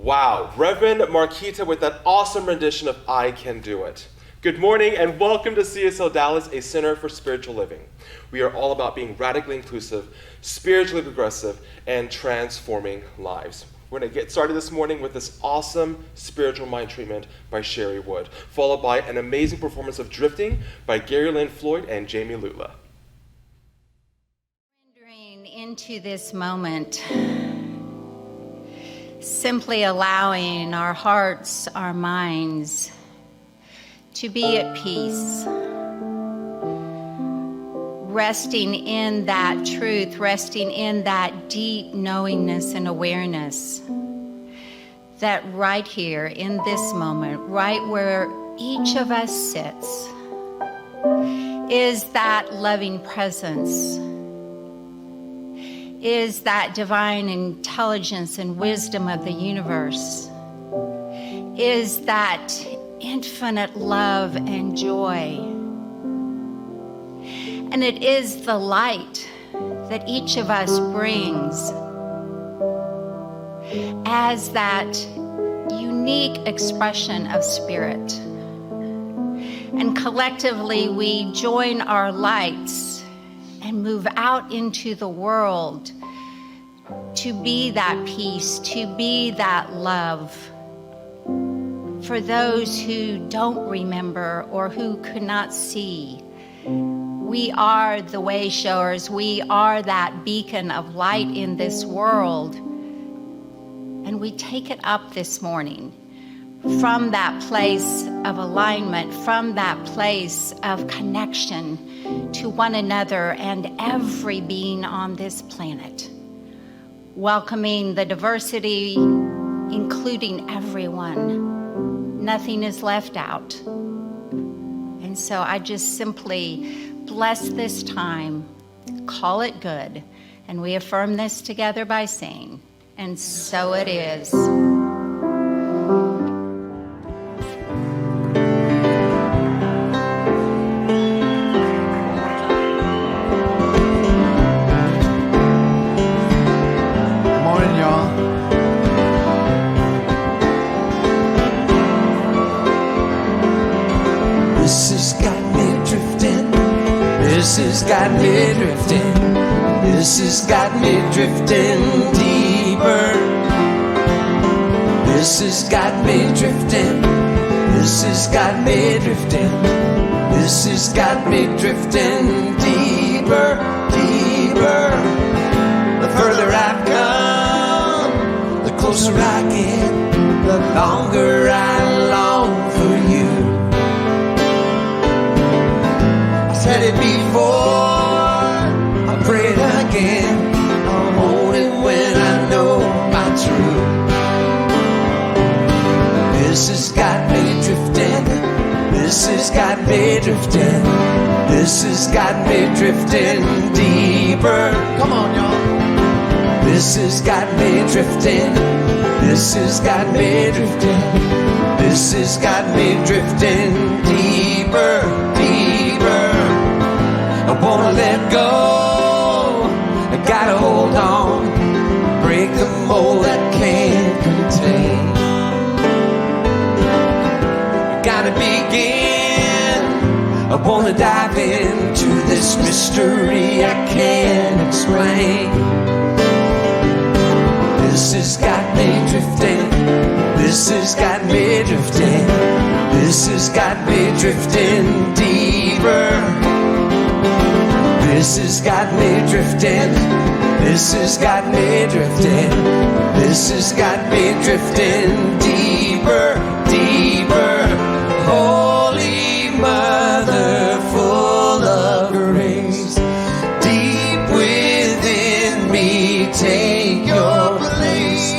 Wow, Reverend Marquita with that awesome rendition of I Can Do It. Good morning and welcome to CSLDallas, a center for spiritual living. We are all about being radically inclusive, spiritually progressive, and transforming lives. We're going to get started this morning with this awesome spiritual mind treatment by Sherry Wood, followed by an amazing performance of Drifting by Gary Lynn Floyd and Jamie Lutla. Entering into this moment, simply allowing our hearts, our minds to be at peace, resting in that truth, resting in that deep knowingness and awareness that right here in this moment, right where each of us sits, is that loving presence, is that divine intelligence and wisdom of the universe, is that infinite love and joy. And it is the light that each of us brings as that unique expression of spirit. And collectively we join our lights and move out into the world to be that peace, to be that love for those who don't remember or who could not see. We are the way showers. We are that beacon of light in this world. And we take it up this morning from that place of alignment, from that place of connection to one another and every being on this planet. Welcoming the diversity, including everyone. Nothing is left out. And so I just simply bless this time, call it good, and we affirm this together by saying, and so it is. This has got me drifting. This has got me drifting deeper. This has got me drifting. This has got me drifting. This has got me drifting deeper, deeper. The further I've come, the closer I get, the longer I long for you. Said it before, I'll pray it again. I'm only when I know my truth. This has got me drifting. This has got me drifting. This has got me drifting deeper. Come on, y'all. This has got me drifting. This has got me drifting. This has got me drifting deeper, deeper. I wanna let go, I gotta hold on, break the mold that can't contain. I gotta begin, I wanna dive into this mystery I can't explain. This has got me drifting, this has got me drifting, this has got me drifting deeper. This has got me drifting. This has got me drifting. This has got me drifting deeper, deeper. Holy Mother, full of grace, deep within me, take your place.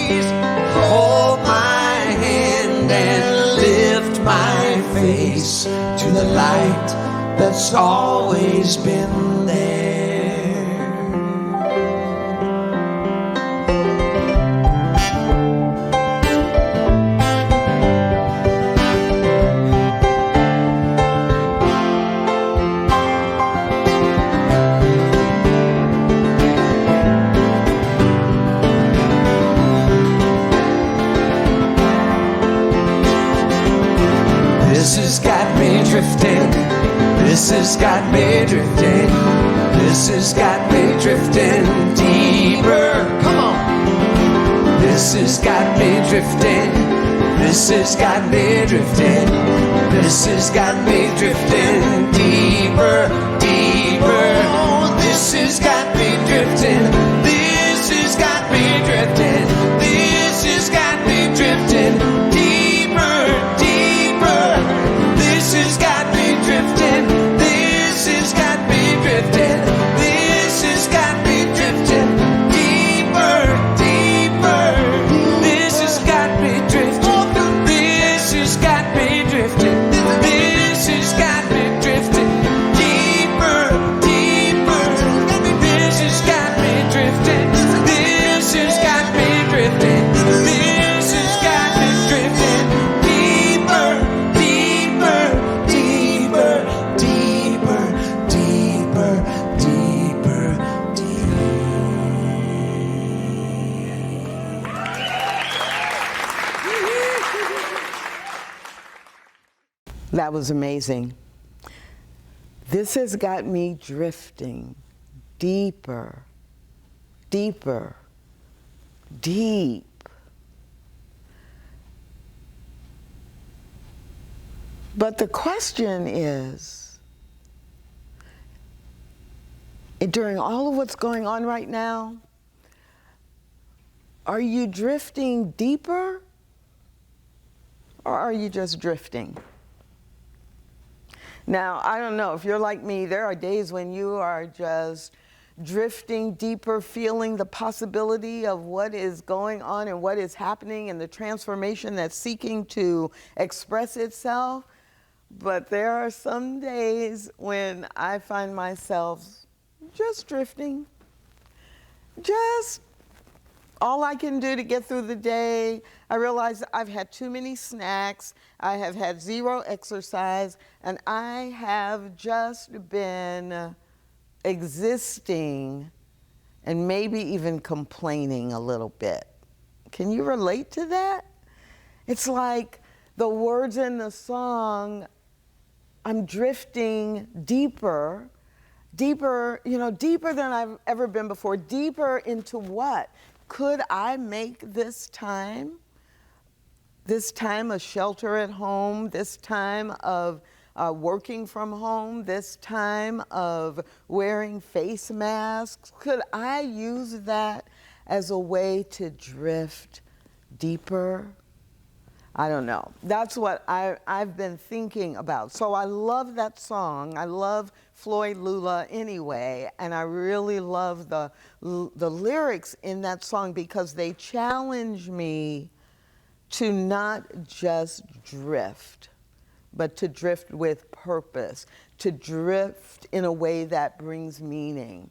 Hold my hand and lift my face to the light that's always been there. drifting. This has got me drifting. This has got me drifting deeper. Come on. This has got me drifting. This has got me drifting. This has got me drifting deeper, deeper. Oh, this has got me drifting. This has got me drifting. This has got me drifting deeper, deeper. This has got me drifting. This has got me drifting. This has got me drifting deeper, deeper. This has got me drifting. This has got me drifting. This has got me drifting deeper, deeper. This has got me drifting. This has got me drifting. This has got me drifting deeper, deeper, deeper, deeper, deeper, deeper, That was amazing. This has got me drifting deeper, deeper, deep. But the question is, during all of what's going on right now, are you drifting deeper or are you just drifting? Now, I don't know, if you're like me, there are days when you are just drifting deeper, feeling the possibility of what is going on and what is happening and the transformation that's seeking to express itself. But there are some days when I find myself just drifting, just all I can do to get through the day. I realize I've had too many snacks, I have had zero exercise, and I have just been existing and maybe even complaining a little bit. Can you relate to that? It's like the words in the song, I'm drifting deeper, deeper, deeper than I've ever been before. Deeper into what? Could I make this time of shelter at home, this time of working from home, this time of wearing face masks, could I use that as a way to drift deeper? I don't know. That's what I've been thinking about. So I love that song. I love Floyd Lula anyway, and I really love the lyrics in that song because they challenge me to not just drift, but to drift with purpose, to drift in a way that brings meaning.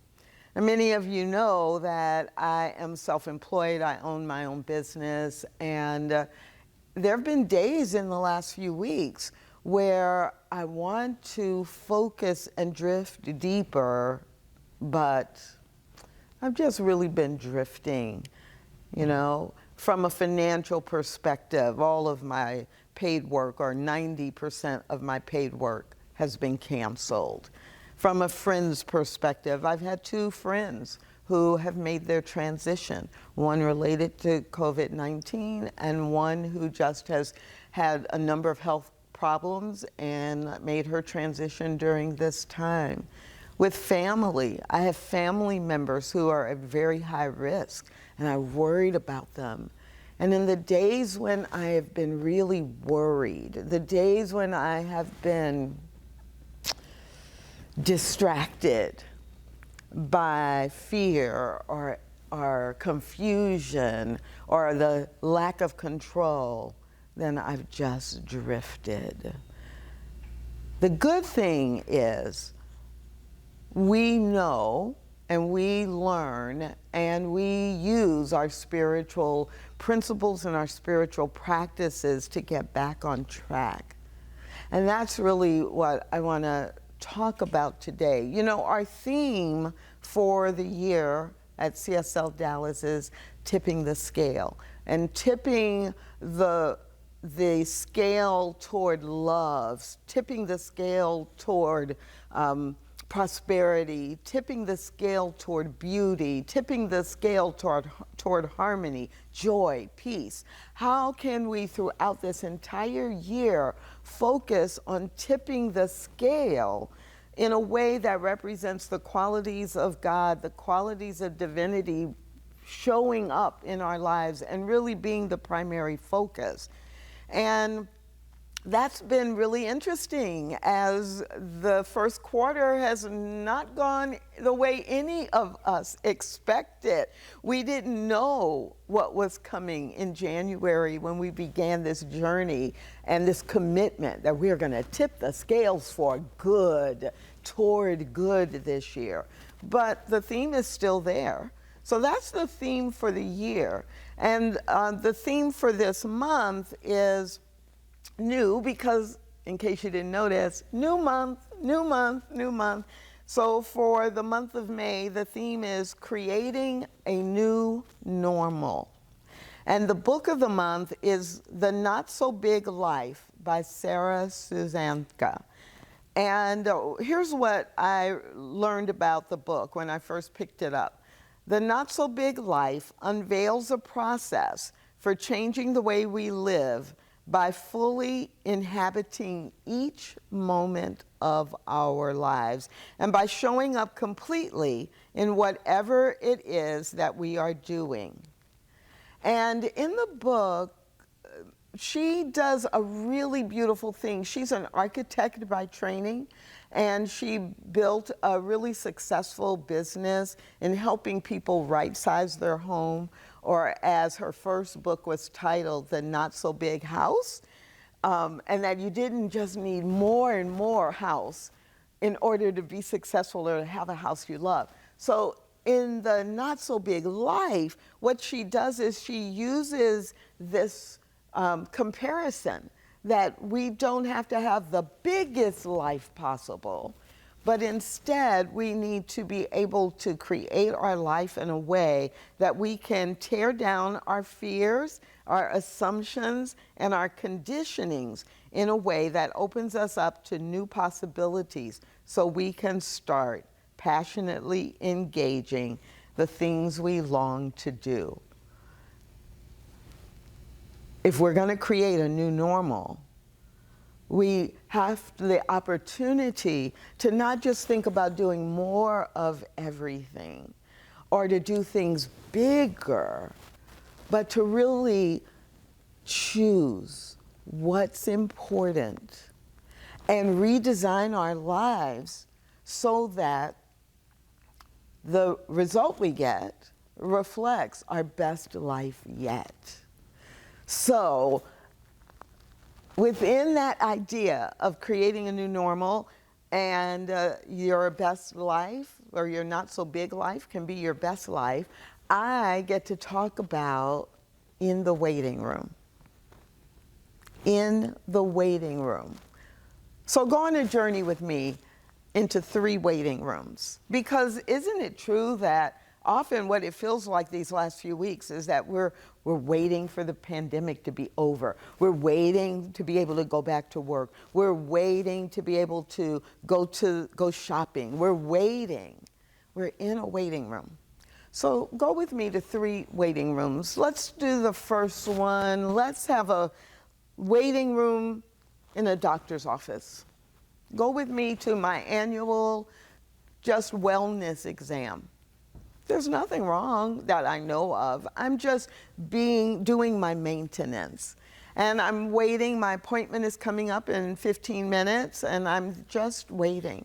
And many of you know that I am self-employed. I own my own business, and there have been days in the last few weeks where I want to focus and drift deeper, but I've just really been drifting, from a financial perspective. All of my paid work, or 90% of my paid work, has been canceled. From a friend's perspective, I've had 2 friends who have made their transition, one related to COVID-19 and one who just has had a number of health problems and made her transition during this time. With family, I have family members who are at very high risk, and I'm worried about them. And in the days when I have been really worried, the days when I have been distracted by fear or confusion or the lack of control, then I've just drifted. The good thing is we know and we learn and we use our spiritual principles and our spiritual practices to get back on track. And that's really what I want to talk about today. Our theme for the year at CSLDallas is tipping the scale, and tipping the the scale toward love, tipping the scale toward prosperity, tipping the scale toward beauty, tipping the scale toward harmony, joy, peace. How can we throughout this entire year focus on tipping the scale in a way that represents the qualities of God, the qualities of divinity showing up in our lives and really being the primary focus? And that's been really interesting, as the first quarter has not gone the way any of us expected. We didn't know what was coming in January when we began this journey and this commitment that we're going to tip the scales for good, toward good this year. But the theme is still there. So that's the theme for the year. And the theme for this month is new, because in case you didn't notice, new month, new month, new month. So for the month of May, the theme is creating a new normal. And the book of the month is The Not So Big Life by Sarah Susanka. And here's what I learned about the book when I first picked it up. The Not So Big Life unveils a process for changing the way we live by fully inhabiting each moment of our lives and by showing up completely in whatever it is that we are doing. And in the book, she does a really beautiful thing. She's an architect by training, and she built a really successful business in helping people right-size their home, or as her first book was titled, The Not So Big House, and that you didn't just need more and more house in order to be successful or to have a house you love. So in The Not So Big Life, what she does is she uses this comparison that we don't have to have the biggest life possible, but instead we need to be able to create our life in a way that we can tear down our fears, our assumptions, and our conditionings in a way that opens us up to new possibilities, so we can start passionately engaging the things we long to do. If we're going to create a new normal, we have the opportunity to not just think about doing more of everything or to do things bigger, but to really choose what's important and redesign our lives so that the result we get reflects our best life yet. So within that idea of creating a new normal, and your best life, or your not so big life can be your best life, I get to talk about in the waiting room. In the waiting room. So go on a journey with me into 3 waiting rooms. Because isn't it true that often what it feels like these last few weeks is that we're waiting for the pandemic to be over. We're waiting to be able to go back to work. We're waiting to be able to go shopping. We're waiting. We're in a waiting room. So go with me to 3 waiting rooms. Let's do the first one. Let's have a waiting room in a doctor's office. Go with me to my annual just wellness exam. There's nothing wrong that I know of. I'm just doing my maintenance. And I'm waiting. My appointment is coming up in 15 minutes, and I'm just waiting.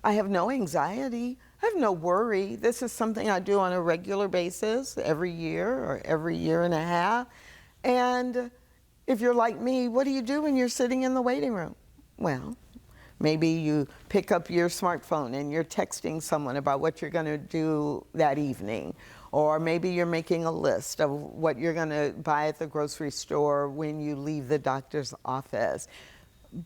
I have no anxiety. I have no worry. This is something I do on a regular basis every year or every year and a half. And if you're like me, what do you do when you're sitting in the waiting room? Well, maybe you pick up your smartphone and you're texting someone about what you're going to do that evening. Or maybe you're making a list of what you're going to buy at the grocery store when you leave the doctor's office.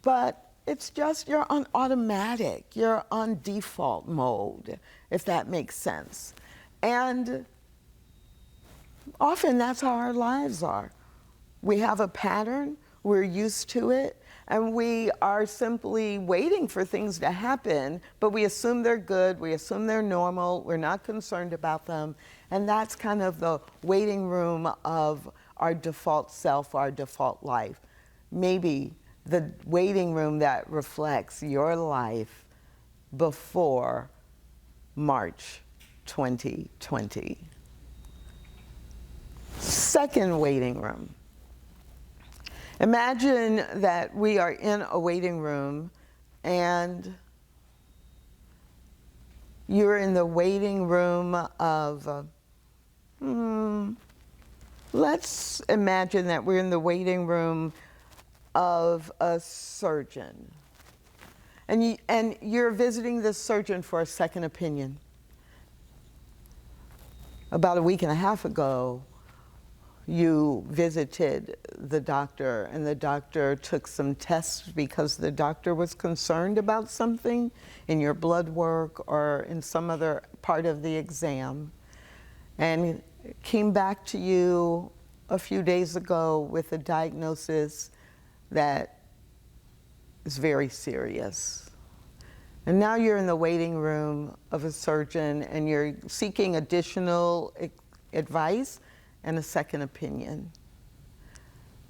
But it's just you're on automatic. You're on default mode, if that makes sense. And often that's how our lives are. We have a pattern. we're used to it, and we are simply waiting for things to happen, but we assume they're good, we assume they're normal, we're not concerned about them, and that's kind of the waiting room of our default self, our default life. Maybe the waiting room that reflects your life before March 2020. Second waiting room. Imagine that we are in a waiting room and you're in the waiting room of, let's imagine that we're in the waiting room of a surgeon. And you're visiting this surgeon for a second opinion. About a week and a half ago, you visited the doctor, and the doctor took some tests because the doctor was concerned about something in your blood work or in some other part of the exam, and came back to you a few days ago with a diagnosis that is very serious. And now you're in the waiting room of a surgeon and you're seeking additional advice and a second opinion.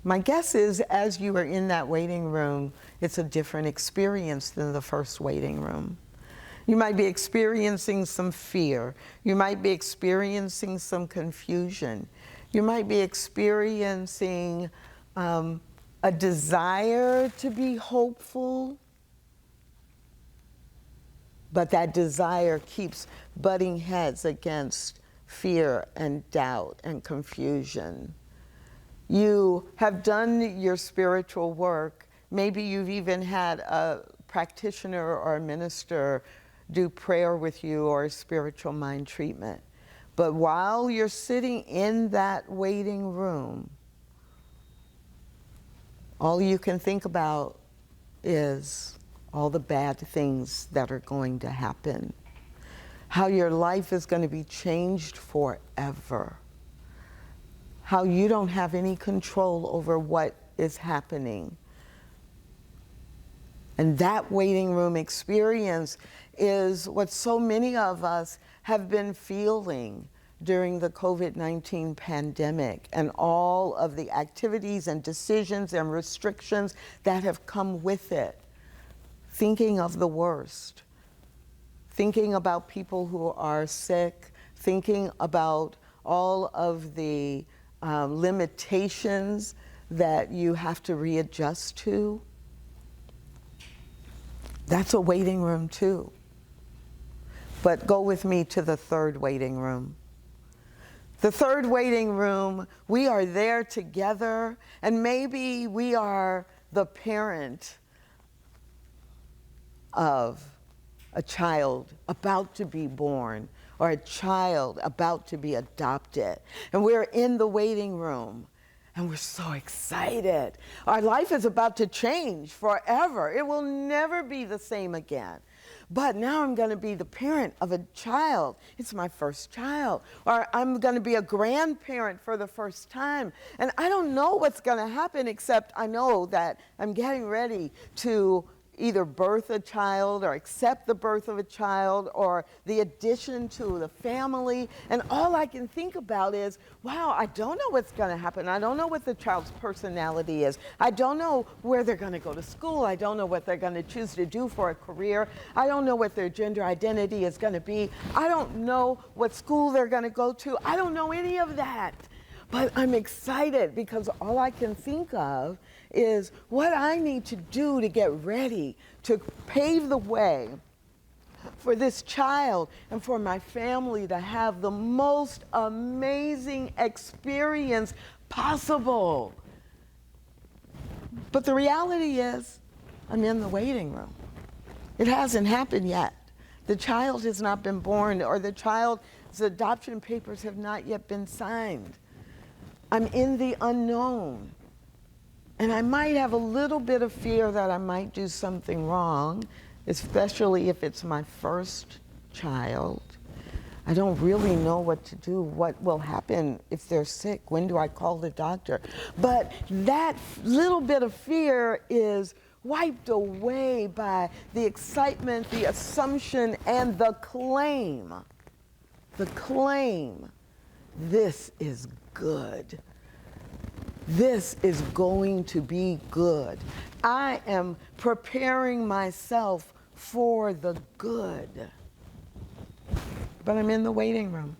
My guess is, as you are in that waiting room, it's a different experience than the first waiting room. You might be experiencing some fear. You might be experiencing some confusion. You might be experiencing a desire to be hopeful, but that desire keeps butting heads against fear and doubt and confusion. You have done your spiritual work. Maybe you've even had a practitioner or a minister do prayer with you or a spiritual mind treatment. But while you're sitting in that waiting room, all you can think about is all the bad things that are going to happen. How your life is going to be changed forever. How you don't have any control over what is happening. And that waiting room experience is what so many of us have been feeling during the COVID-19 pandemic and all of the activities and decisions and restrictions that have come with it. Thinking of the worst. Thinking about people who are sick, thinking about all of the limitations that you have to readjust to. That's a waiting room too. But go with me to the third waiting room. The third waiting room, we are there together, and maybe we are the parent of a child about to be born or a child about to be adopted. And we're in the waiting room and we're so excited. Our life is about to change forever. It will never be the same again. But now I'm going to be the parent of a child. It's my first child. Or I'm going to be a grandparent for the first time. And I don't know what's going to happen, except I know that I'm getting ready to either birth a child or accept the birth of a child or the addition to the family. And all I can think about is, wow, I don't know what's going to happen. I don't know what the child's personality is. I don't know where they're going to go to school. I don't know what they're going to choose to do for a career. I don't know what their gender identity is going to be. I don't know what school they're going to go to. I don't know any of that. But I'm excited because all I can think of is what I need to do to get ready to pave the way for this child and for my family to have the most amazing experience possible. But the reality is, I'm in the waiting room. It hasn't happened yet. The child has not been born, or the child's adoption papers have not yet been signed. I'm in the unknown. And I might have a little bit of fear that I might do something wrong, especially if it's my first child. I don't really know what to do. What will happen if they're sick? When do I call the doctor? But that little bit of fear is wiped away by the excitement, the assumption, and the claim. The claim, this is good. This is going to be good. I am preparing myself for the good. But I'm in the waiting room.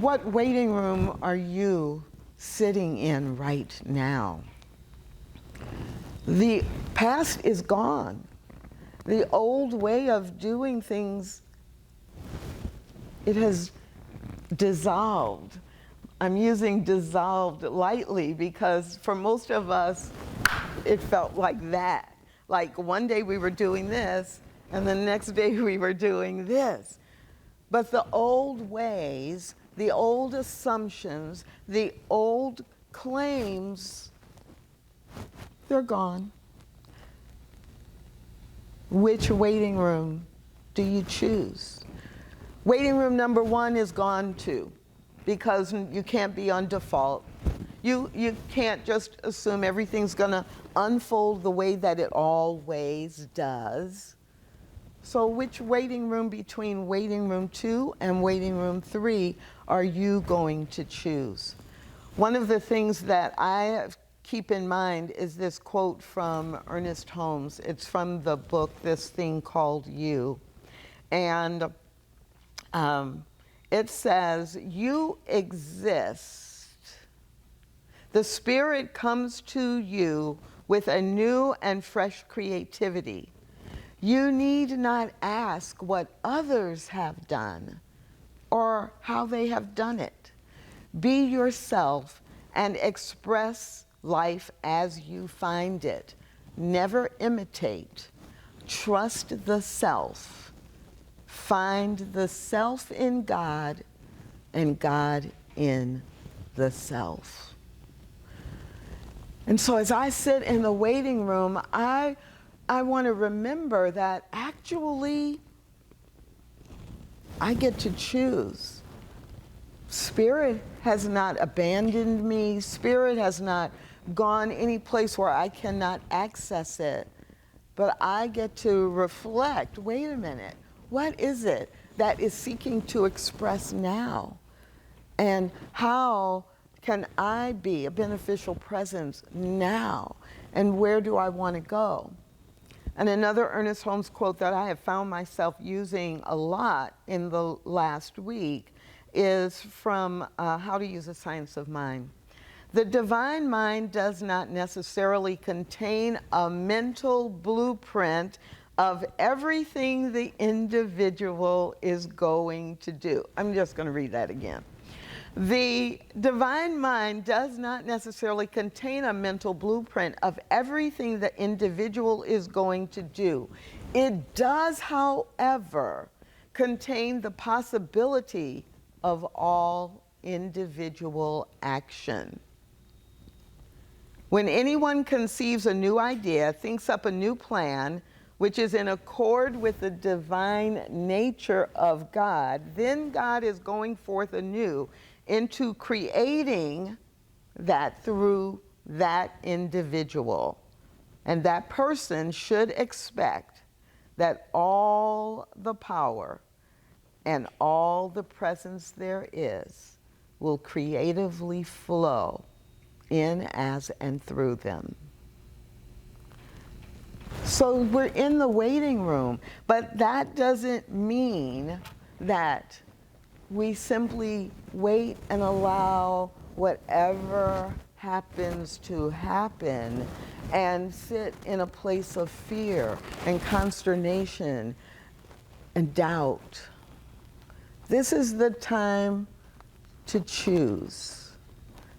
What waiting room are you sitting in right now? The past is gone. The old way of doing things, it has dissolved. I'm using dissolved lightly because for most of us, it felt like that. Like one day we were doing this, and the next day we were doing this. But the old ways, the old assumptions, the old claims, they're gone. Which waiting room do you choose? Waiting room number 1 is gone too, because you can't be on default. You can't just assume everything's gonna unfold the way that it always does. So which waiting room between waiting room 2 and waiting room 3 are you going to choose? One of the things that I keep in mind is this quote from Ernest Holmes. It's from the book, This Thing Called You. And it says, you exist. The Spirit comes to you with a new and fresh creativity. You need not ask what others have done or how they have done it. Be yourself and express life as you find it. Never imitate. Trust the self. Find the self in God and God in the self. And so as I sit in the waiting room, I want to remember that actually I get to choose. Spirit has not abandoned me. Spirit has not gone any place where I cannot access it. But I get to reflect, wait a minute, what is it that is seeking to express now? And how can I be a beneficial presence now? And where do I want to go? And another Ernest Holmes quote that I have found myself using a lot in the last week is from How to Use a Science of Mind. The divine mind does not necessarily contain a mental blueprint of everything the individual is going to do. I'm just going to read that again. The divine mind does not necessarily contain a mental blueprint of everything the individual is going to do. It does, however, contain the possibility of all individual action. When anyone conceives a new idea, thinks up a new plan, which is in accord with the divine nature of God, then God is going forth anew into creating that through that individual. And that person should expect that all the power and all the presence there is will creatively flow in, as, and through them. So we're in the waiting room, but that doesn't mean that we simply wait and allow whatever happens to happen and sit in a place of fear and consternation and doubt. This is the time to choose.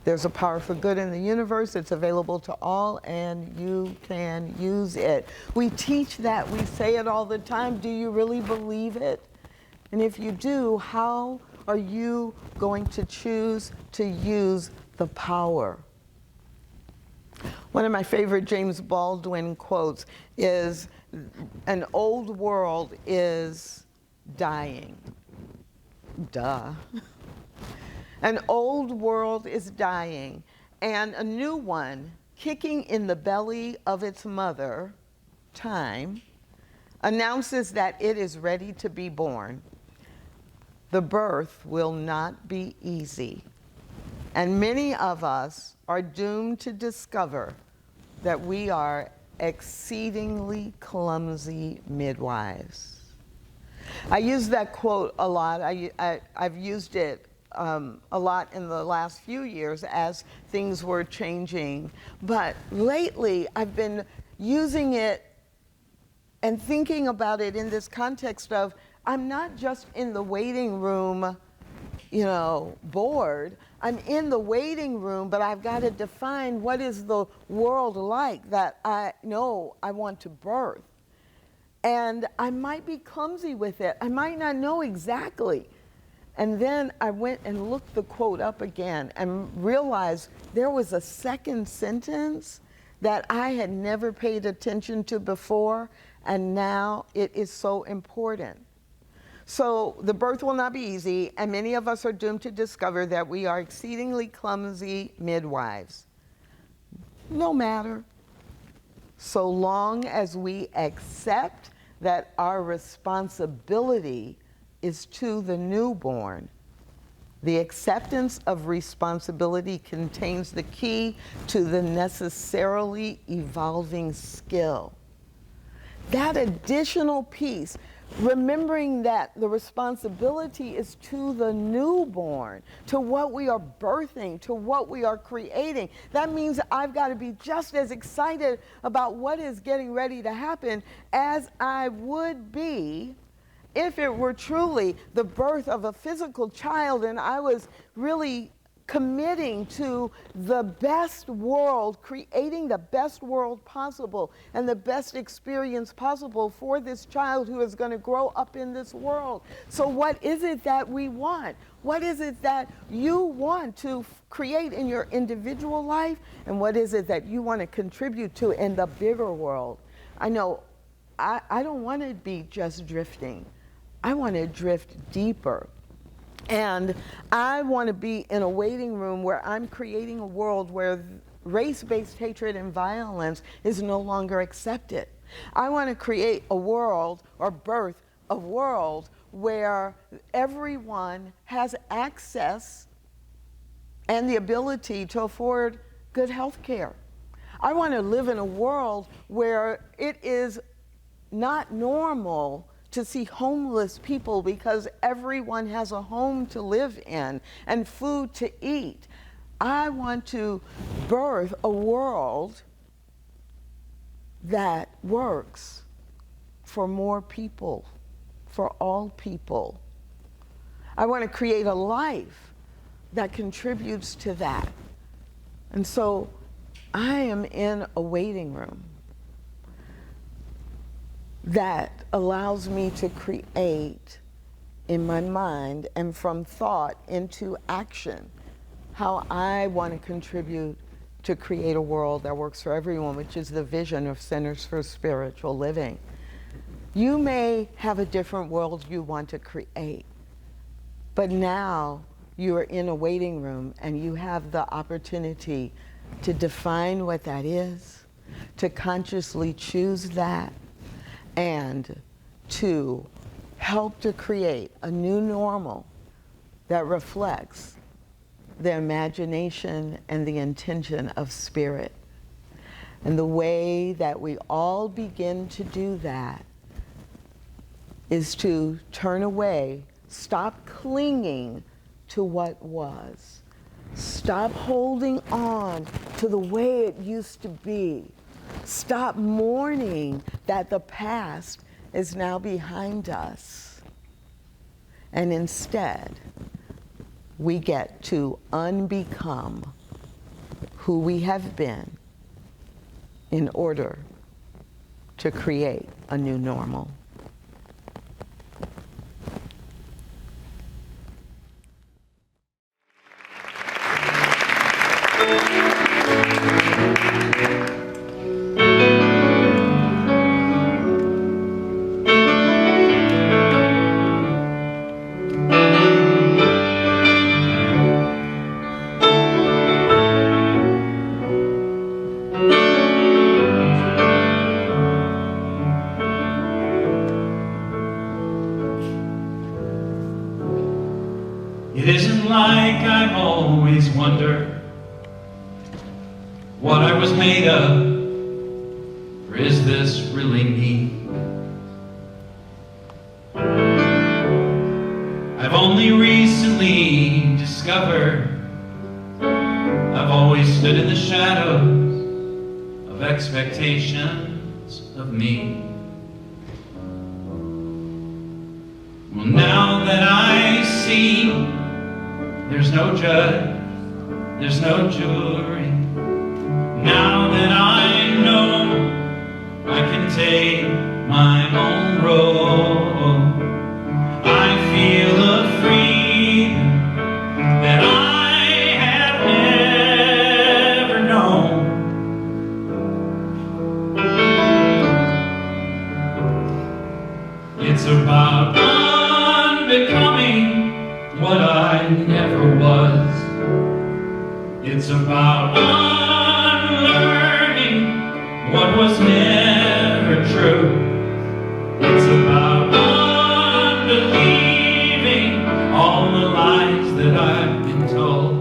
There's a power for good in the universe. It's available to all, and you can use it. We teach that. We say it all the time. Do you really believe it? And if you do, how are you going to choose to use the power? One of my favorite James Baldwin quotes is, an old world is dying. Duh. An old world is dying, and a new one, kicking in the belly of its mother, time, announces that it is ready to be born. The birth will not be easy, and many of us are doomed to discover that we are exceedingly clumsy midwives. I use that quote a lot. I've used it a lot in the last few years as things were changing. But lately, I've been using it and thinking about it in this context of, I'm not just in the waiting room, bored. I'm in the waiting room, but I've got to define what is the world like that I know I want to birth. And I might be clumsy with it. I might not know exactly. And then I went and looked the quote up again and realized there was a second sentence that I had never paid attention to before, and now it is so important. So the birth will not be easy, and many of us are doomed to discover that we are exceedingly clumsy midwives. No matter. So long as we accept that our responsibility is to the newborn. The acceptance of responsibility contains the key to the necessarily evolving skill. That additional piece, remembering that the responsibility is to the newborn, to what we are birthing, to what we are creating. That means I've got to be just as excited about what is getting ready to happen as I would be if it were truly the birth of a physical child and I was really committing to the best world, creating the best world possible and the best experience possible for this child who is going to grow up in this world. So what is it that we want? What is it that you want to create in your individual life? And what is it that you want to contribute to in the bigger world? I know I don't want to be just drifting. I want to drift deeper. And I want to be in a waiting room where I'm creating a world where race-based hatred and violence is no longer accepted. I want to create a world or birth a world where everyone has access and the ability to afford good health care. I want to live in a world where it is not normal to see homeless people because everyone has a home to live in and food to eat. I want to birth a world that works for more people, for all people. I want to create a life that contributes to that. And so I am in a waiting room that allows me to create in my mind and from thought into action how I want to contribute to create a world that works for everyone, which is the vision of Centers for Spiritual Living. You may have a different world you want to create, but now you are in a waiting room and you have the opportunity to define what that is, to consciously choose that, and to help to create a new normal that reflects the imagination and the intention of spirit. And the way that we all begin to do that is to turn away, stop clinging to what was, stop holding on to the way it used to be. Stop mourning that the past is now behind us. And instead, we get to unbecome who we have been in order to create a new normal. what I was made of, or is this really me? I've only recently discovered I've always stood in the shadows of expectations of me. Well, now that I see there's no judge, there's no jury. Now that I know I can take my own role, I feel a freedom that I have never known. It's about unbecoming what I never was. It's about unlearning what was never true. It's about unbelieving all the lies that I've been told.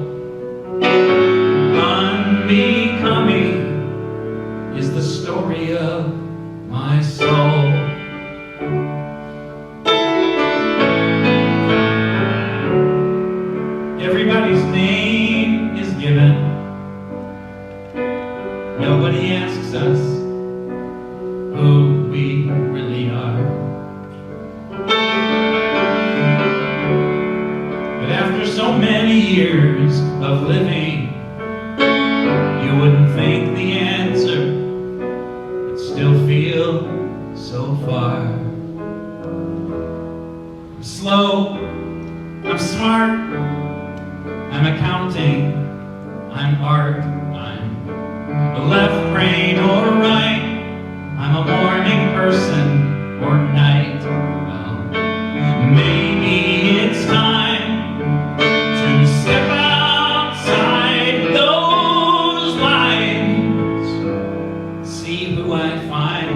Unbecoming is the story of my soul. Everybody's name is given. Nobody asks us who we really are. But after so many years of living, you wouldn't think the answer would still feel so far. I'm slow, I'm smart, I'm accounting, I'm art, I'm a left brain or right, I'm a morning person or night. Well, maybe it's time to step outside those lines, see who I find.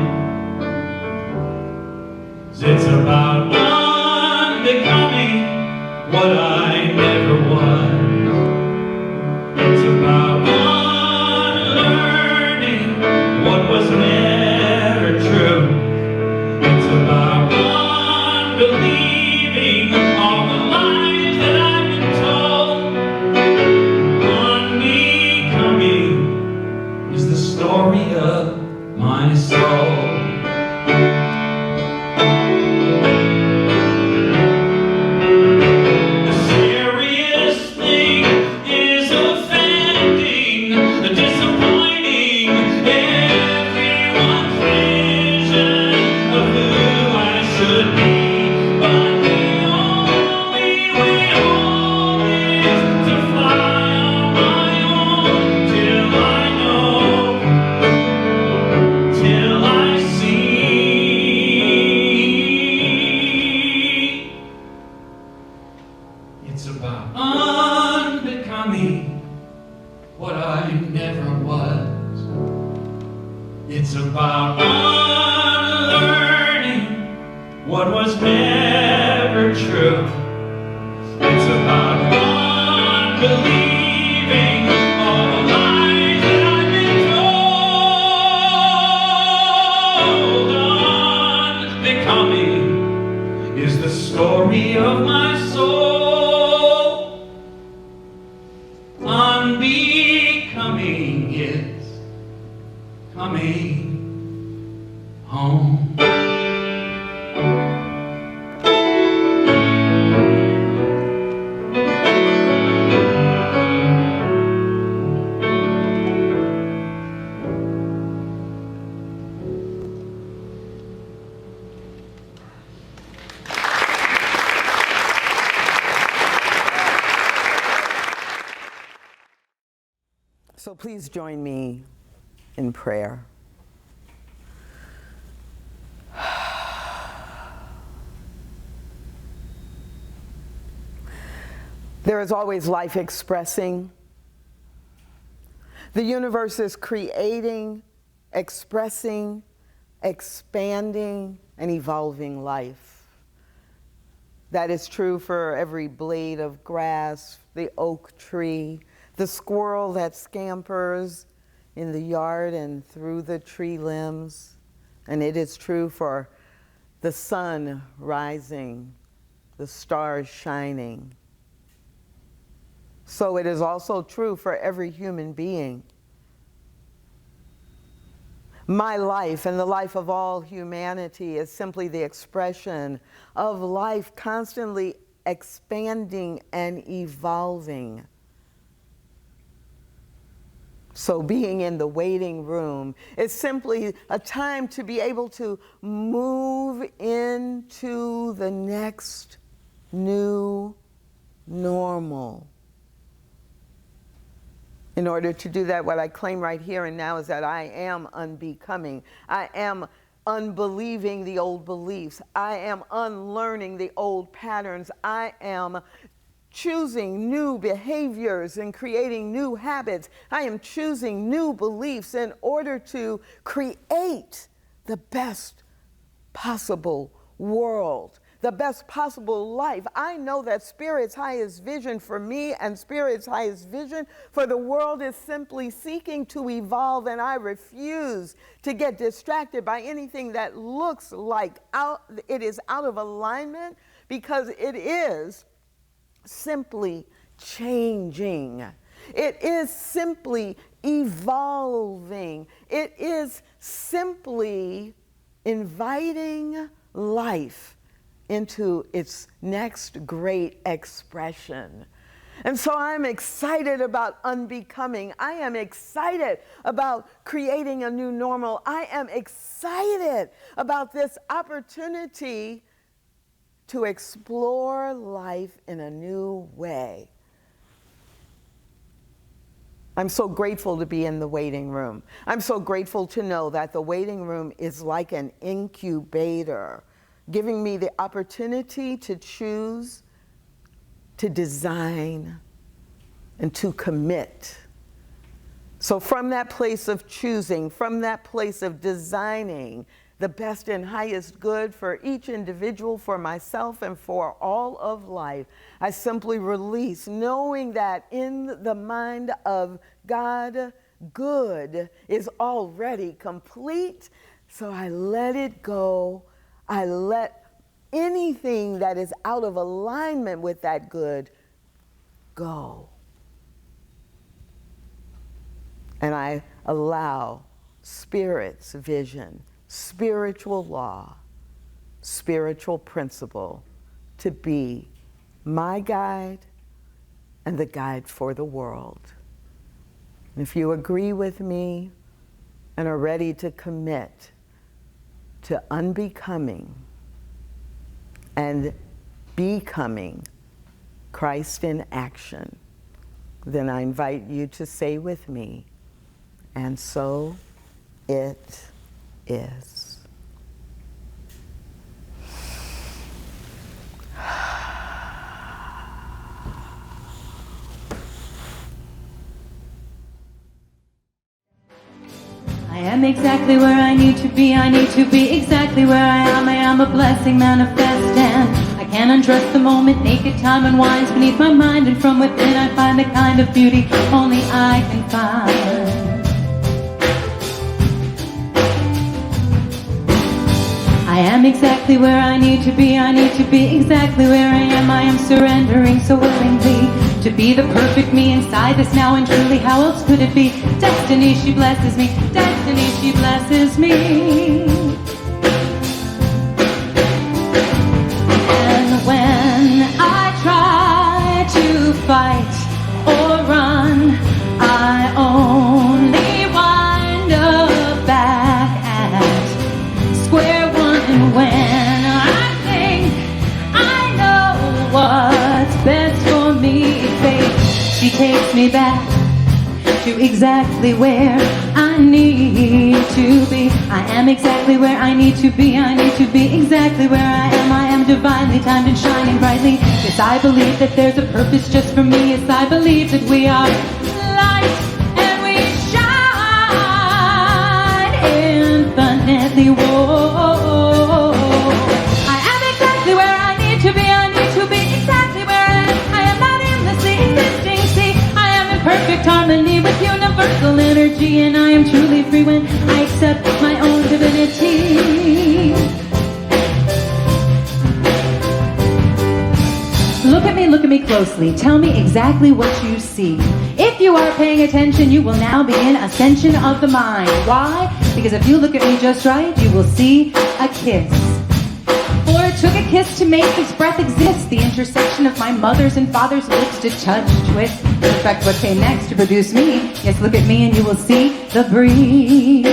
'Cause it's about unbecoming what I never was. It's about unlearning what was never true. It's about unbelieving all the lies that I've been told. Unbecoming is the story of my soul. It's about unbecoming what I never was. It's about unlearning what was never true. It's about unbelieving all the lies that I've been told. Unbecoming is the story of my soul. Unbecoming is coming home. So please join me in prayer. There is always life expressing. The universe is creating, expressing, expanding, and evolving life. That is true for every blade of grass, the oak tree, the squirrel that scampers in the yard and through the tree limbs. And it is true for the sun rising, the stars shining. So it is also true for every human being. My life and the life of all humanity is simply the expression of life constantly expanding and evolving. So being in the waiting room is simply a time to be able to move into the next new normal. In order to do that, what I claim right here and now is that I am unbecoming. I am unbelieving the old beliefs. I am unlearning the old patterns. I am choosing new behaviors and creating new habits. I am choosing new beliefs in order to create the best possible world, the best possible life. I know that Spirit's highest vision for me and Spirit's highest vision for the world is simply seeking to evolve, and I refuse to get distracted by anything that looks like it is out of alignment, because it is simply changing. It is simply evolving. It is simply inviting life into its next great expression. And so I'm excited about unbecoming. I am excited about creating a new normal. I am excited about this opportunity to explore life in a new way. I'm so grateful to be in the waiting room. I'm so grateful to know that the waiting room is like an incubator, giving me the opportunity to choose, to design, and to commit. So from that place of choosing, from that place of designing the best and highest good for each individual, for myself, and for all of life, I simply release, knowing that in the mind of God, good is already complete. So I let it go. I let anything that is out of alignment with that good go. And I allow Spirit's vision, spiritual law, spiritual principle to be my guide and the guide for the world. And if you agree with me and are ready to commit to unbecoming and becoming Christ in action, then I invite you to say with me, and so it is. I am exactly where I need to be. I need to be exactly where I am. I am a blessing manifest, and I can't undress the moment. Naked time unwinds beneath my mind, and from within I find the kind of beauty only I can find. I am exactly where I need to be. I need to be exactly where I am. I am surrendering so willingly to be the perfect me inside this now, and truly how else could it be? Destiny, she blesses me. Destiny, she blesses me. And when I try to fight or run, I only wind up back at square one. And when I think I know what's best for me, fate, she takes me back to exactly where I need to be. I am exactly where I need to be. I need to be exactly where I am. I am divinely timed and shining brightly. Yes, I believe that there's a purpose just for me. Yes, I believe that we are light and we shine infinitely. Whoa. I am exactly where I need to be. I need to be exactly where I am. I am not endlessly existing. See, I am in perfect harmony with universe. universal energy, and I am truly free when I accept my own divinity. Look at me closely. Tell me exactly what you see. If you are paying attention, you will now begin ascension of the mind. Why? Because if you look at me just right, you will see a kiss. For it took a kiss to make this breath exist, the intersection of my mother's and father's lips to touch, twist, perfect what came next to produce me. Yes, look at me and you will see the breeze.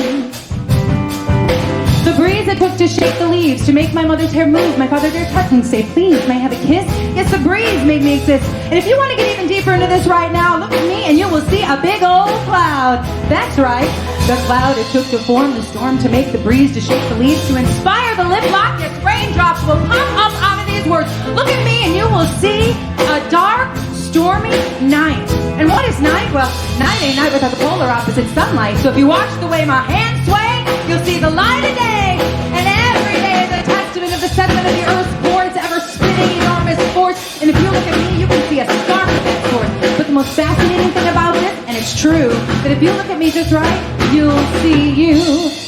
The breeze it took to shake the leaves, to make my mother's hair move, my father dare touch and say, please, may I have a kiss? Yes, the breeze made me exist. And if you want to get even deeper into this right now, look at me and you will see a big old cloud. That's right, the cloud it took to form the storm, to make the breeze, to shake the leaves, to inspire the lip lock. Yes, raindrops will come up out of these words. Look at me and you will see a dark, stormy night. And what is night? Well, night ain't night without the polar opposite sunlight. So if you watch the way my hands sway, you'll see the light of day. And every day is a testament of the sediment of the earth's boards, ever spinning enormous force. And if you look at me, you can see a scarf of that sort. But the most fascinating thing about this, and it's true, that if you look at me just right, you'll see you.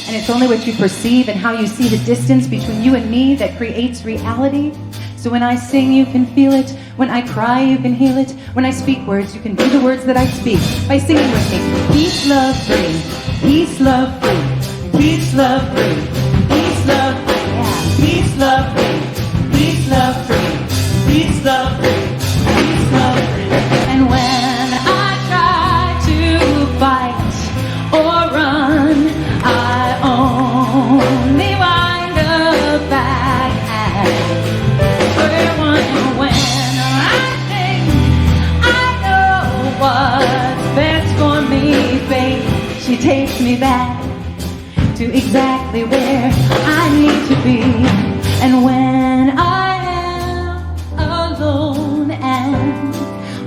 And it's only what you perceive and how you see the distance between you and me that creates reality. So when I sing, you can feel it. When I cry, you can heal it. When I speak words, you can do the words that I speak by singing with me. Peace, love, free. Peace, love, free. Peace, love, free. Peace, love, free. Yeah. Peace, love, free. Peace, love, free. Peace, love, free. Peace, love, free. And when I try to fight or run, I only wind up back at square one. When I think I know what's best for me, fate, she takes me back to exactly where I need to be. And when I am alone and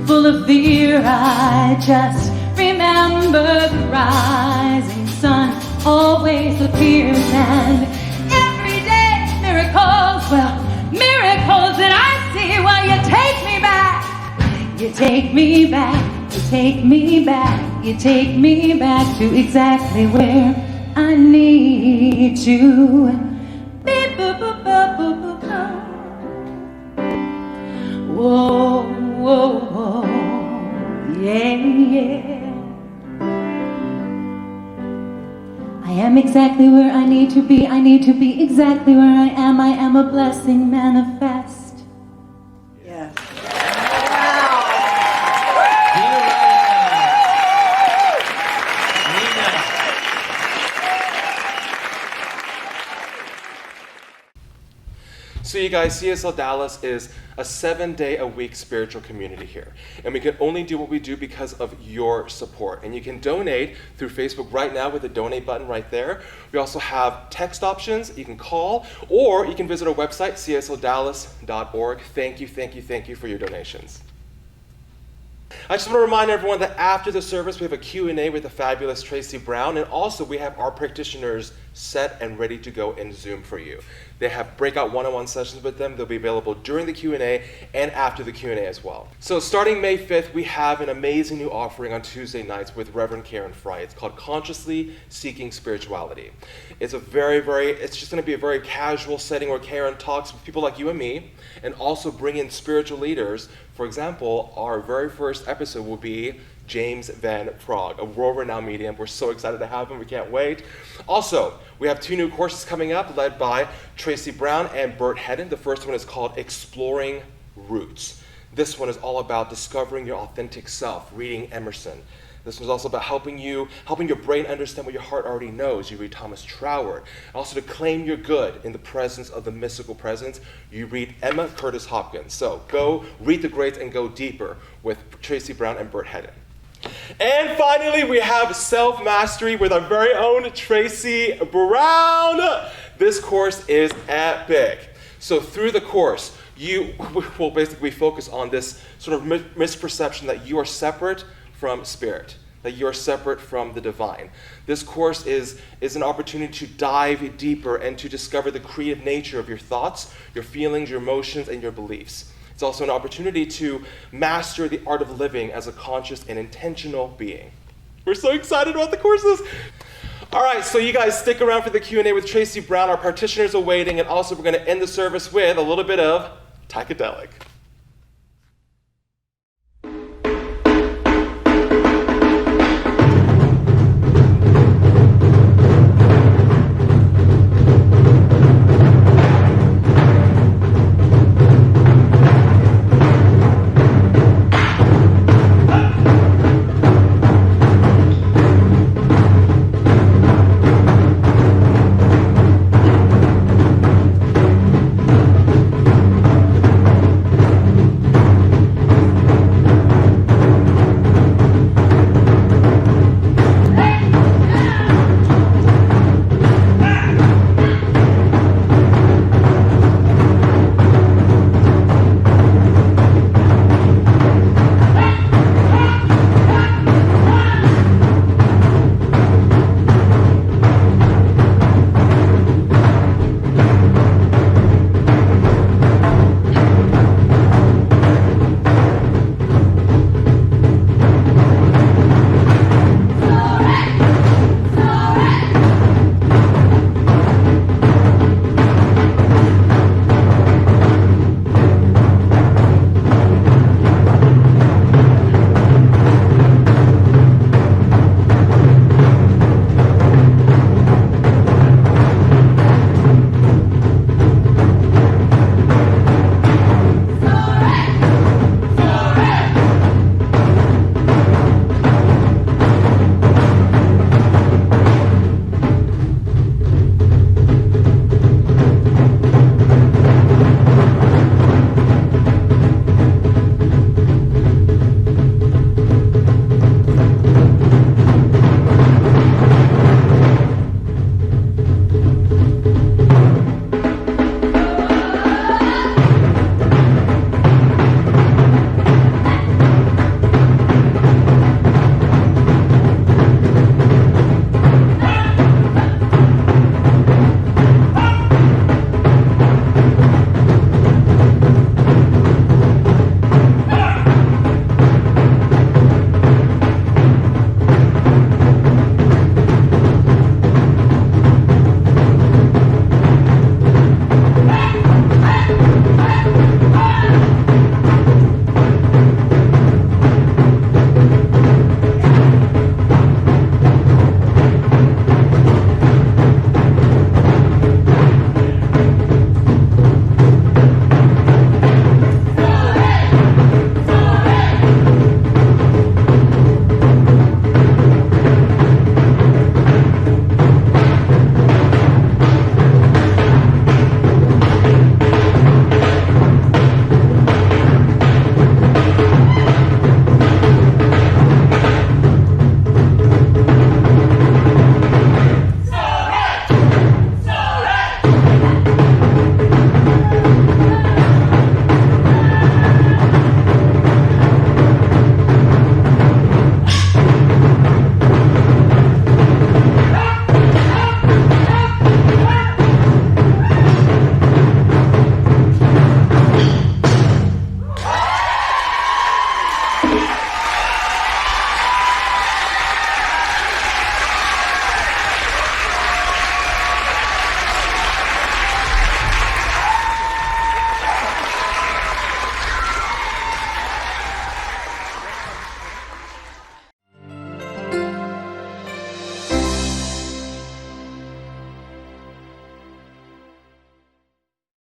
full of fear, I just remember the rising sun always appears. And every day miracles, well, miracles that I see. Well, you take me back, you take me back, you take me back, you take me back to exactly where I need to be. Whoa, whoa, whoa, yeah, yeah. I am exactly where I need to be. I need to be exactly where I am. I am a blessing manifest. Yes. So you guys, CSL Dallas is a 7-day-a-week spiritual community here. And we can only do what we do because of your support. And you can donate through Facebook right now with the donate button right there. We also have text options. You can call, or you can visit our website, CSLDallas.org. Thank you, thank you, thank you for your donations. I just want to remind everyone that after the service, we have a Q&A with the fabulous Tracy Brown, and also we have our practitioners set and ready to go in Zoom for you. They have breakout one-on-one sessions with them. They'll be available during the Q&A and after the Q&A as well. So starting May 5th, we have an amazing new offering on Tuesday nights with Reverend Karen Fry. It's called Consciously Seeking Spirituality. It's just going to be a very casual setting where Karen talks with people like you and me, and also bring in spiritual leaders. For example, our very first episode will be James Van Prague, a world-renowned medium. We're so excited to have him. We can't wait. Also, we have 2 new courses coming up led by Tracy Brown and Bert Hedden. The first one is called Exploring Roots. This one is all about discovering your authentic self, reading Emerson. This one's also about helping your brain understand what your heart already knows. You read Thomas Troward. Also, to claim your good in the presence of the mystical presence, you read Emma Curtis Hopkins. So go read the greats and go deeper with Tracy Brown and Bert Hedden. And finally, we have Self-Mastery with our very own Tracy Brown. This course is epic. So through the course, you will basically focus on this sort of misperception that you are separate from spirit, that you are separate from the divine. This course is an opportunity to dive deeper and to discover the creative nature of your thoughts, your feelings, your emotions, and your beliefs. It's also an opportunity to master the art of living as a conscious and intentional being. We're so excited about the courses. All right, so you guys stick around for the Q&A with Tracy Brown. Our practitioners are waiting, and also we're going to end the service with a little bit of Psychedelic.